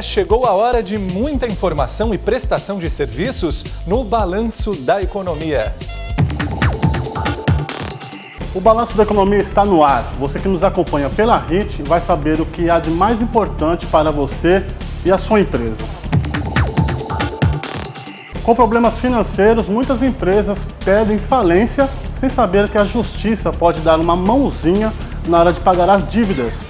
Chegou a hora de muita informação e prestação de serviços no Balanço da Economia. O Balanço da Economia está no ar. Você que nos acompanha pela RIT vai saber o que há de mais importante para você e a sua empresa. Com problemas financeiros, muitas empresas pedem falência sem saber que a justiça pode dar uma mãozinha na hora de pagar as dívidas.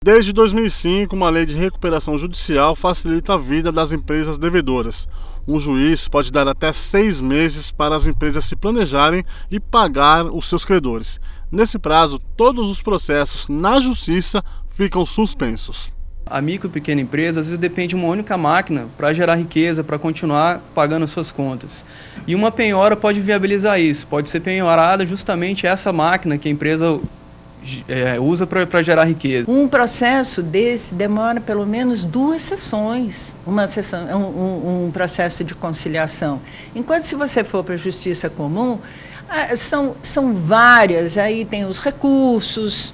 Desde 2005, uma lei de recuperação judicial facilita a vida das empresas devedoras. Um juiz pode dar até 6 meses para as empresas se planejarem e pagar os seus credores. Nesse prazo, todos os processos na justiça ficam suspensos. A micro e pequena empresa às vezes depende de uma única máquina para gerar riqueza, para continuar pagando suas contas. E uma penhora pode viabilizar isso, pode ser penhorada justamente essa máquina que a empresa usa para gerar riqueza. Um processo desse demora pelo menos 2 sessões, um processo de conciliação. Enquanto se você for para a justiça comum, são várias, aí tem os recursos,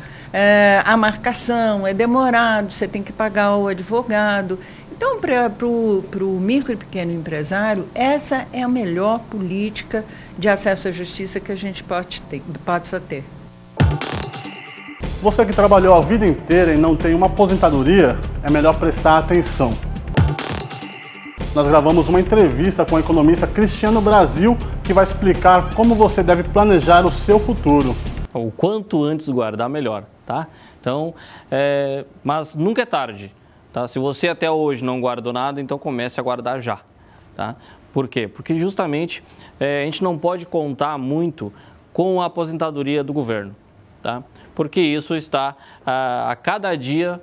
a marcação é demorado, você tem que pagar o advogado. Então, para o micro e pequeno empresário, essa é a melhor política de acesso à justiça que a gente possa ter. Você que trabalhou a vida inteira e não tem uma aposentadoria, é melhor prestar atenção. Nós gravamos uma entrevista com o economista Cristiano Brasil, que vai explicar como você deve planejar o seu futuro. O quanto antes guardar, melhor, tá? Então, mas nunca é tarde, tá? Se você até hoje não guardou nada, então comece a guardar já, tá? Por quê? Porque justamente a gente não pode contar muito com a aposentadoria do governo, tá? Porque isso está a cada dia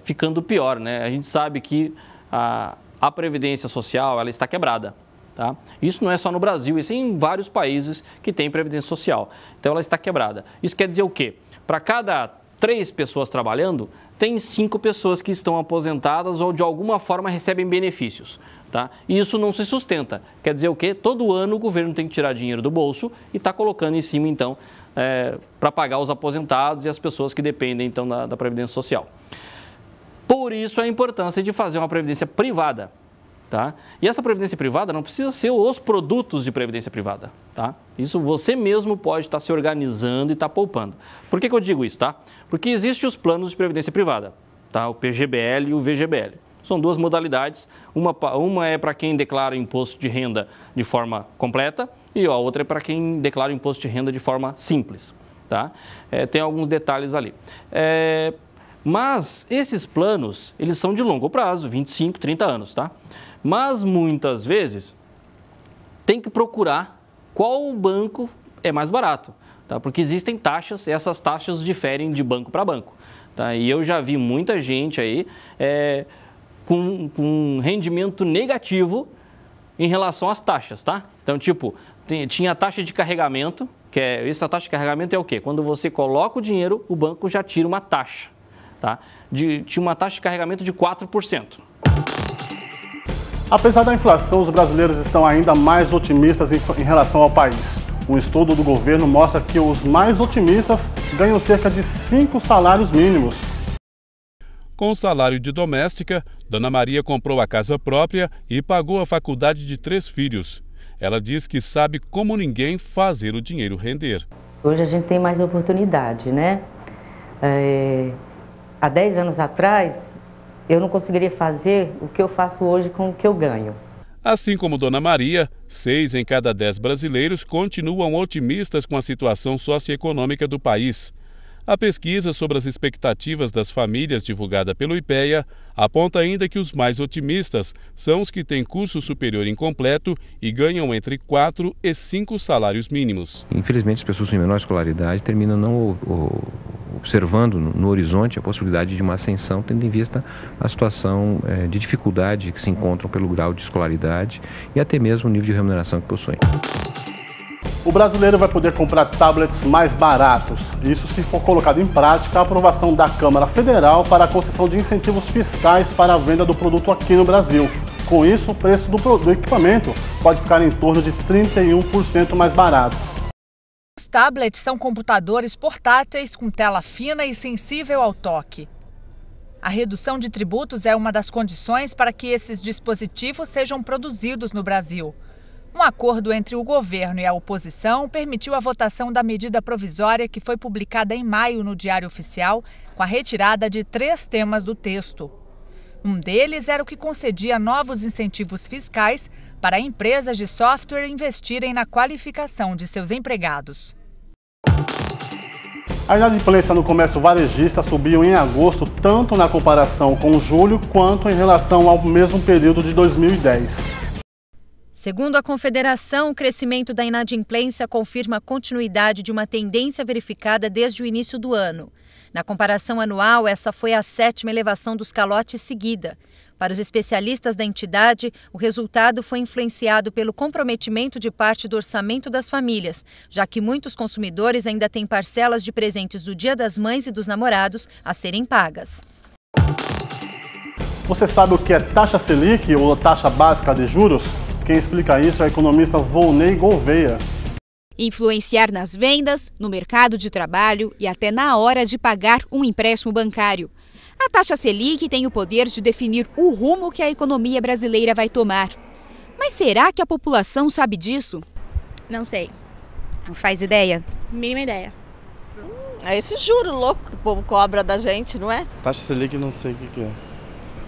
ficando pior, né? A gente sabe que a Previdência Social ela está quebrada. Tá? Isso não é só no Brasil, isso é em vários países que tem Previdência Social. Então ela está quebrada. Isso quer dizer o quê? Para cada 3 pessoas trabalhando, tem 5 pessoas que estão aposentadas ou de alguma forma recebem benefícios. Tá? E isso não se sustenta. Quer dizer o quê? Todo ano o governo tem que tirar dinheiro do bolso e está colocando em cima, então, para pagar os aposentados e as pessoas que dependem, então, da Previdência Social. Por isso a importância de fazer uma Previdência privada. Tá? E essa previdência privada não precisa ser os produtos de previdência privada. Tá? Isso você mesmo pode estar se organizando e estar poupando. Por que eu digo isso? Tá? Porque existem os planos de previdência privada, tá? O PGBL e o VGBL. São 2 modalidades, uma é para quem declara imposto de renda de forma completa e a outra é para quem declara imposto de renda de forma simples. Tá? Tem alguns detalhes ali. Mas esses planos, eles são de longo prazo, 25, 30 anos, tá? Mas muitas vezes tem que procurar qual banco é mais barato, tá? Porque existem taxas e essas taxas diferem de banco para banco, tá? E eu já vi muita gente aí com rendimento negativo em relação às taxas, tá? Então, tipo, tinha a taxa de carregamento, essa taxa de carregamento é o quê? Quando você coloca o dinheiro, o banco já tira uma taxa, tá? Tinha uma taxa de carregamento de 4%. Apesar da inflação, os brasileiros estão ainda mais otimistas em relação ao país. Um estudo do governo mostra que os mais otimistas ganham cerca de 5 salários mínimos. Com o salário de doméstica, Dona Maria comprou a casa própria e pagou a faculdade de 3 filhos. Ela diz que sabe como ninguém fazer o dinheiro render. Hoje a gente tem mais oportunidade, né? Há 10 anos atrás, eu não conseguiria fazer o que eu faço hoje com o que eu ganho. Assim como Dona Maria, 6 em cada 10 brasileiros continuam otimistas com a situação socioeconômica do país. A pesquisa sobre as expectativas das famílias divulgada pelo IPEA aponta ainda que os mais otimistas são os que têm curso superior incompleto e ganham entre 4 e 5 salários mínimos. Infelizmente, as pessoas com menor escolaridade terminam não observando no horizonte a possibilidade de uma ascensão, tendo em vista a situação de dificuldade que se encontram pelo grau de escolaridade e até mesmo o nível de remuneração que possuem. O brasileiro vai poder comprar tablets mais baratos. Isso se for colocado em prática a aprovação da Câmara Federal para a concessão de incentivos fiscais para a venda do produto aqui no Brasil. Com isso, o preço do equipamento pode ficar em torno de 31% mais barato. Os tablets são computadores portáteis com tela fina e sensível ao toque. A redução de tributos é uma das condições para que esses dispositivos sejam produzidos no Brasil. Um acordo entre o governo e a oposição permitiu a votação da medida provisória que foi publicada em maio no Diário Oficial, com a retirada de 3 temas do texto. Um deles era o que concedia novos incentivos fiscais para empresas de software investirem na qualificação de seus empregados. A inadimplência no comércio varejista subiu em agosto, tanto na comparação com julho, quanto em relação ao mesmo período de 2010. Segundo a Confederação, o crescimento da inadimplência confirma a continuidade de uma tendência verificada desde o início do ano. Na comparação anual, essa foi a 7ª elevação dos calotes seguida. Para os especialistas da entidade, o resultado foi influenciado pelo comprometimento de parte do orçamento das famílias, já que muitos consumidores ainda têm parcelas de presentes do Dia das Mães e dos Namorados a serem pagas. Você sabe o que é taxa Selic ou taxa básica de juros? Quem explica isso é o economista Volney Gouveia. Influenciar nas vendas, no mercado de trabalho e até na hora de pagar um empréstimo bancário. A taxa Selic tem o poder de definir o rumo que a economia brasileira vai tomar. Mas será que a população sabe disso? Não sei. Não faz ideia? Mínima ideia. É esse juro louco que o povo cobra da gente, não é? Taxa Selic não sei o que é.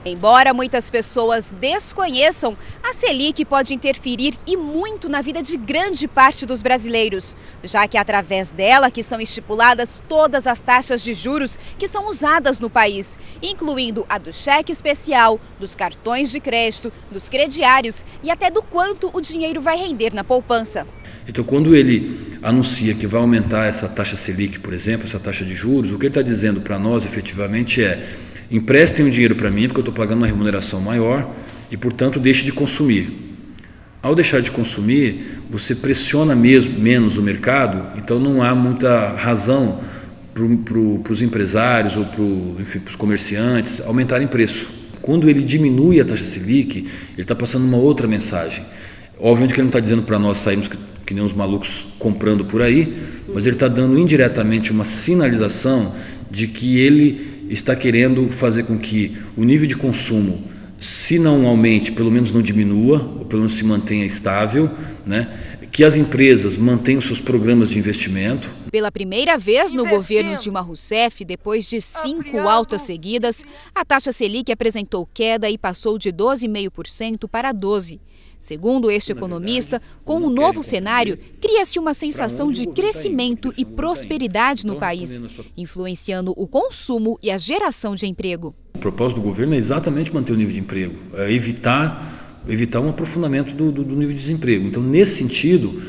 Embora muitas pessoas desconheçam, a Selic pode interferir e muito na vida de grande parte dos brasileiros, já que é através dela que são estipuladas todas as taxas de juros que são usadas no país, incluindo a do cheque especial, dos cartões de crédito, dos crediários e até do quanto o dinheiro vai render na poupança. Então, quando ele anuncia que vai aumentar essa taxa Selic, por exemplo, essa taxa de juros, o que ele está dizendo para nós efetivamente é: emprestem o dinheiro para mim porque eu estou pagando uma remuneração maior e, portanto, deixe de consumir. Ao deixar de consumir, você pressiona menos o mercado, então não há muita razão para os empresários ou para os comerciantes aumentarem preço. Quando ele diminui a taxa Selic, ele está passando uma outra mensagem. Obviamente que ele não está dizendo para nós sairmos que nem uns malucos comprando por aí, mas ele está dando indiretamente uma sinalização de que ele está querendo fazer com que o nível de consumo, se não aumente, pelo menos não diminua, ou pelo menos se mantenha estável, né? Que as empresas mantenham seus programas de investimento. Pela primeira vez no governo Dilma Rousseff, depois de 5 altas seguidas, a taxa Selic apresentou queda e passou de 12,5% para 12%. Segundo este economista, com o novo cenário, cria-se uma sensação de crescimento e prosperidade no país, influenciando o consumo e a geração de emprego. O propósito do governo é exatamente manter o nível de emprego, é evitar um aprofundamento do nível de desemprego. Então, nesse sentido,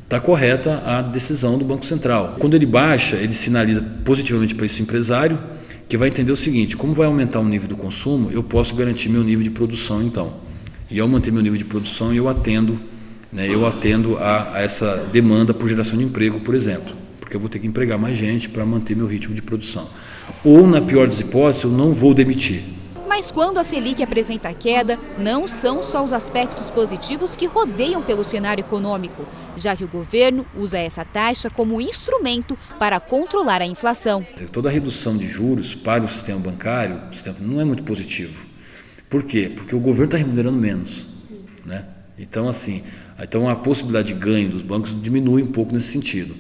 está correta a decisão do Banco Central. Quando ele baixa, ele sinaliza positivamente para esse empresário, que vai entender o seguinte: como vai aumentar o nível do consumo, eu posso garantir meu nível de produção então. E ao manter meu nível de produção, eu atendo a essa demanda por geração de emprego, por exemplo, porque eu vou ter que empregar mais gente para manter meu ritmo de produção. Ou, na pior das hipóteses, eu não vou demitir. Mas quando a Selic apresenta queda, não são só os aspectos positivos que rodeiam pelo cenário econômico, já que o governo usa essa taxa como instrumento para controlar a inflação. Toda a redução de juros para o sistema bancário não é muito positivo. Por quê? Porque o governo está remunerando menos, né? Então, a possibilidade de ganho dos bancos diminui um pouco nesse sentido.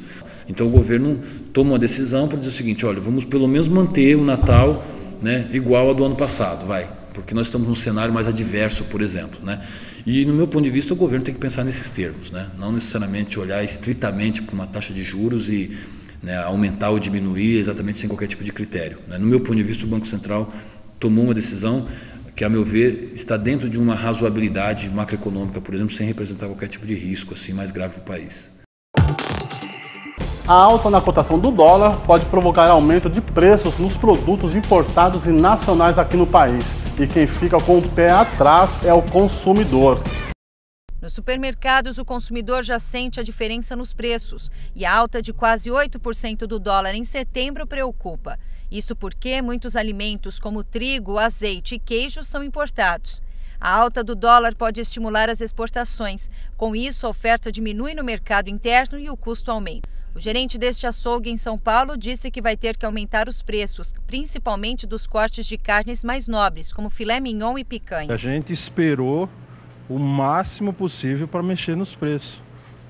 Então, o governo toma uma decisão para dizer o seguinte: olha, vamos pelo menos manter o Natal, né, igual ao do ano passado, porque nós estamos num cenário mais adverso, por exemplo, né? E, no meu ponto de vista, o governo tem que pensar nesses termos, né? Não necessariamente olhar estritamente para uma taxa de juros e, né, aumentar ou diminuir exatamente sem qualquer tipo de critério, né? No meu ponto de vista, o Banco Central tomou uma decisão que, a meu ver, está dentro de uma razoabilidade macroeconômica, por exemplo, sem representar qualquer tipo de risco assim mais grave para o país. A alta na cotação do dólar pode provocar aumento de preços nos produtos importados e nacionais aqui no país. E quem fica com o pé atrás é o consumidor. Nos supermercados, o consumidor já sente a diferença nos preços. E a alta de quase 8% do dólar em setembro preocupa. Isso porque muitos alimentos como trigo, azeite e queijo são importados. A alta do dólar pode estimular as exportações. Com isso, a oferta diminui no mercado interno e o custo aumenta. O gerente deste açougue em São Paulo disse que vai ter que aumentar os preços, principalmente dos cortes de carnes mais nobres, como filé mignon e picanha. A gente esperou o máximo possível para mexer nos preços,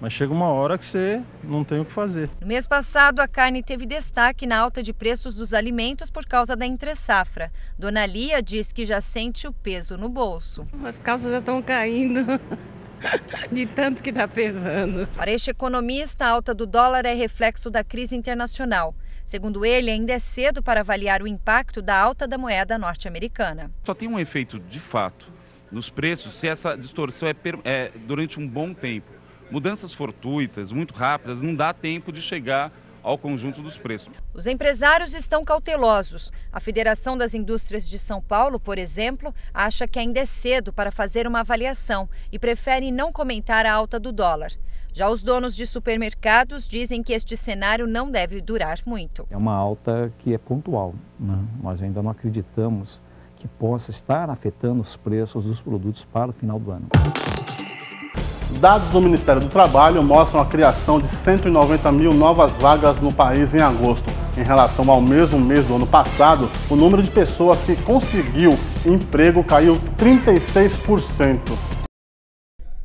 mas chega uma hora que você não tem o que fazer. No mês passado, a carne teve destaque na alta de preços dos alimentos por causa da entre-safra. Dona Lia diz que já sente o peso no bolso. As calças já estão caindo. De tanto que está pesando. Para este economista, a alta do dólar é reflexo da crise internacional. Segundo ele, ainda é cedo para avaliar o impacto da alta da moeda norte-americana. Só tem um efeito de fato nos preços se essa distorção é durante um bom tempo. Mudanças fortuitas, muito rápidas, não dá tempo de chegar ao conjunto dos preços. Os empresários estão cautelosos. A Federação das Indústrias de São Paulo, por exemplo, acha que ainda é cedo para fazer uma avaliação e prefere não comentar a alta do dólar. Já os donos de supermercados dizem que este cenário não deve durar muito. É uma alta que é pontual, né? Nós ainda não acreditamos que possa estar afetando os preços dos produtos para o final do ano. Dados do Ministério do Trabalho mostram a criação de 190 mil novas vagas no país em agosto. Em relação ao mesmo mês do ano passado, o número de pessoas que conseguiu emprego caiu 36%.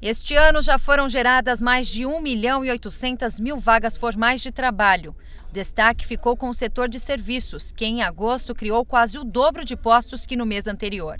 Este ano já foram geradas mais de 1.800.000 vagas formais de trabalho. O destaque ficou com o setor de serviços, que em agosto criou quase o dobro de postos que no mês anterior.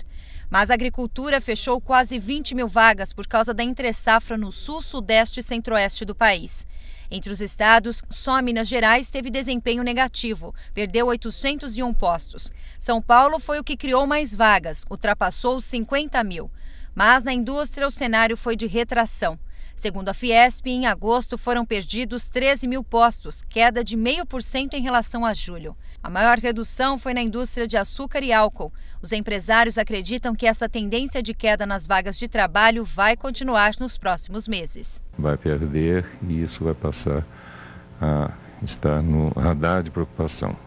Mas a agricultura fechou quase 20 mil vagas por causa da entre-safra no sul, sudeste e centro-oeste do país. Entre os estados, só Minas Gerais teve desempenho negativo, perdeu 801 postos. São Paulo foi o que criou mais vagas, ultrapassou os 50 mil. Mas na indústria o cenário foi de retração. Segundo a Fiesp, em agosto foram perdidos 13 mil postos, queda de 0,5% em relação a julho. A maior redução foi na indústria de açúcar e álcool. Os empresários acreditam que essa tendência de queda nas vagas de trabalho vai continuar nos próximos meses. Vai perder e isso vai passar a estar no radar de preocupação.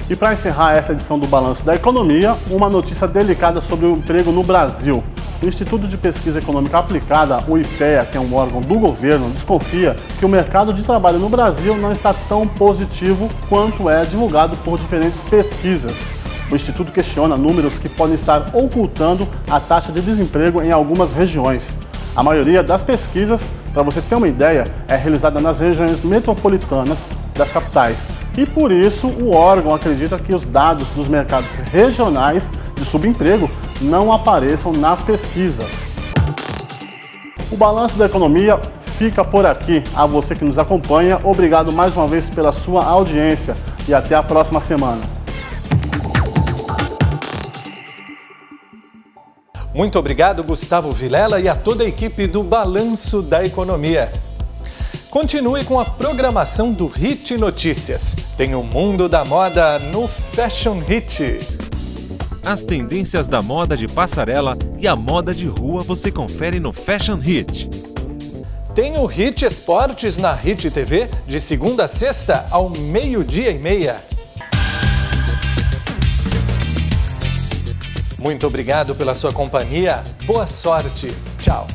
E para encerrar esta edição do Balanço da Economia, uma notícia delicada sobre o emprego no Brasil. O Instituto de Pesquisa Econômica Aplicada, o IPEA, que é um órgão do governo, desconfia que o mercado de trabalho no Brasil não está tão positivo quanto é divulgado por diferentes pesquisas. O Instituto questiona números que podem estar ocultando a taxa de desemprego em algumas regiões. A maioria das pesquisas, para você ter uma ideia, é realizada nas regiões metropolitanas das capitais. E por isso o órgão acredita que os dados dos mercados regionais de subemprego não apareçam nas pesquisas. O Balanço da Economia fica por aqui. A você que nos acompanha, obrigado mais uma vez pela sua audiência e até a próxima semana. Muito obrigado, Gustavo Vilela, e a toda a equipe do Balanço da Economia. Continue com a programação do Hit Notícias. Tem o mundo da moda no Fashion Hit. As tendências da moda de passarela e a moda de rua você confere no Fashion Hit. Tem o Hit Esportes na Hit TV de segunda a sexta ao 12:30. Muito obrigado pela sua companhia. Boa sorte. Tchau.